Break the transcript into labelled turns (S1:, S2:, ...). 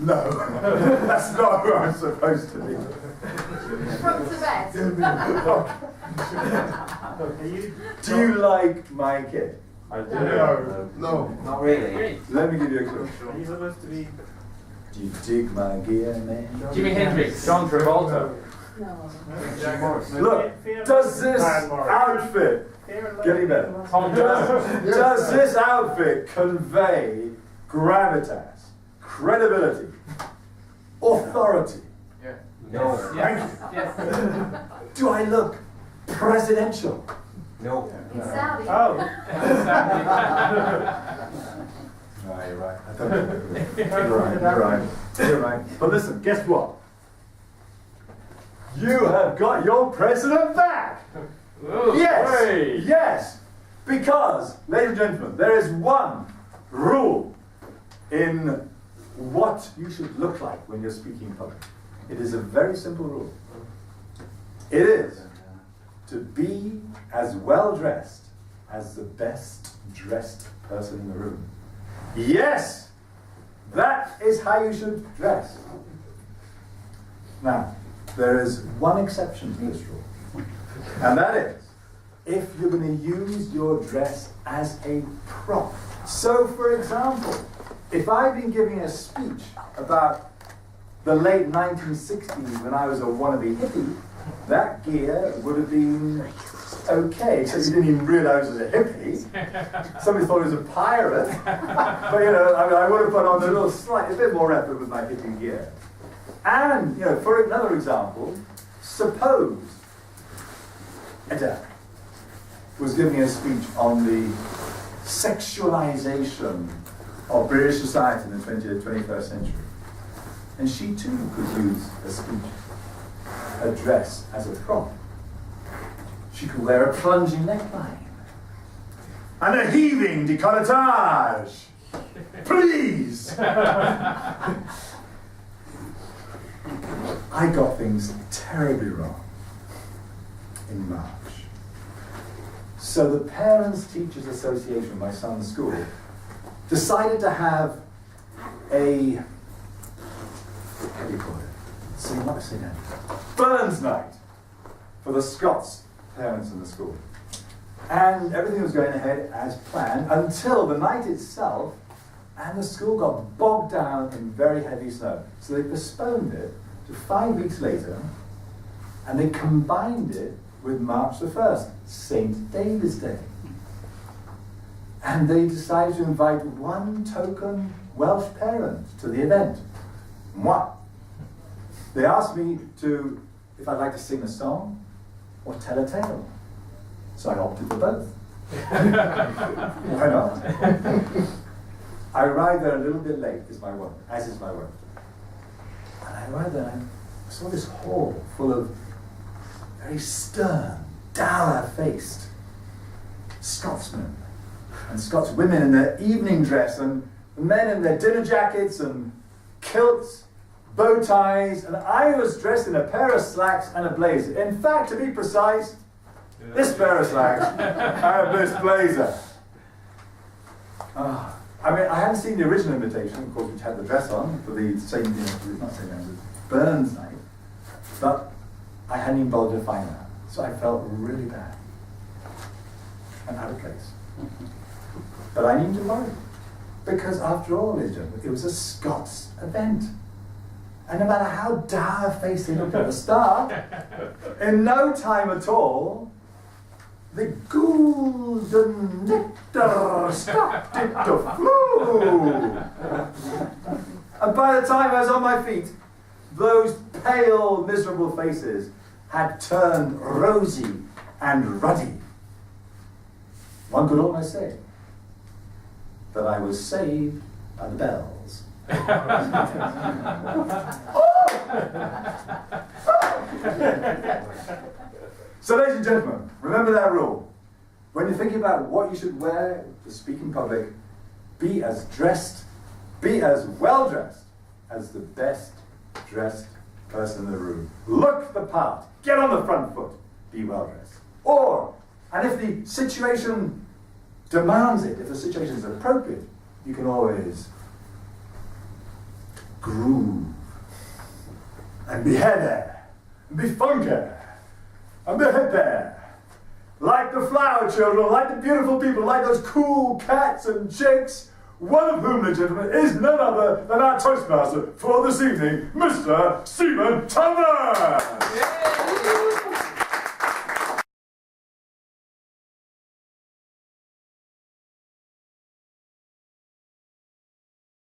S1: No, that's not who I'm supposed to be.
S2: From Tibet.
S1: Do you like my kid?
S3: I do.
S1: No.
S4: Not really.
S1: Let me give you a clue.
S3: Are you supposed to be?
S1: Do you dig my gear, man?
S5: Jimi Hendrix, John Travolta.
S2: No.
S1: Look, does this outfit, getting better,
S5: Tom Jones.
S1: does this outfit convey gravitas, credibility, authority?
S4: No.
S1: Thank you.
S5: Yes.
S1: Do I look presidential?
S4: No.
S2: It's Saudi.
S1: Oh. No, you're right. I don't think you're right. But listen, guess what? You have got your president back!
S5: Ooh,
S1: Yes!
S5: hey.
S1: Yes! Because, ladies and gentlemen, there is one rule in what you should look like when you're speaking in public. It is a very simple rule. It is to be as well dressed as the best dressed person in the room. Yes! That is how you should dress. Now, there is one exception to this rule, and that is if you're going to use your dress as a prop. So, for example, if I've been giving a speech about the late 1960s when I was a wannabe hippie, that gear would have been okay, except you didn't even realize it was a hippie. Somebody thought it was a pirate. But you know, I would have put on a bit more effort with my hippie gear. And, you know, for another example, suppose Edda was giving a speech on the sexualization of British society in the 21st century. And she too could use a speech, a dress as a prop. She could wear a plunging neckline and a heaving décolletage. Please! I got things terribly wrong in March. So the Parents Teachers Association, my son's school, decided to have a, what do you call it? Burns night for the Scots parents in the school. And everything was going ahead as planned until the night itself, and the school got bogged down in very heavy snow. So they postponed it to 5 weeks later, and they combined it with March the 1st, St. David's Day. And they decided to invite one token Welsh parent to the event. Moi. They asked me if I'd like to sing a song or tell a tale. So I opted for both. Why not? I arrived there a little bit late, as is my work. And I arrived there and I saw this hall full of very stern, dour-faced Scotsmen and Scots women in their evening dress, and men in their dinner jackets and kilts, bow ties, and I was dressed in a pair of slacks and a blazer. In fact, to be precise, this pair of slacks and this blazer. I mean, I hadn't seen the original invitation, of course, which had the dress on for the Burns night, but I hadn't even bothered to find out. So I felt really bad and out of place. But I needed to worry, because after all, ladies and gentlemen, it was a Scots event. And no matter how dour-faced they looked at the start, in no time at all, the golden nectar stopped it to flow. And by the time I was on my feet, those pale, miserable faces had turned rosy and ruddy. One could almost say that I was saved by the bells. So, ladies and gentlemen, remember that rule. When you're thinking about what you should wear to speak in public, be as well dressed as the best dressed person in the room. Look the part. Get on the front foot. Be well dressed. And if the situation demands it, if the situation is appropriate, you can always groove and be heady and be funky and be hippie. Like the flower children, like the beautiful people, like those cool cats and chicks, one of whom, ladies and gentlemen, is none other than our Toastmaster for this evening, Mr. Stephen Turner!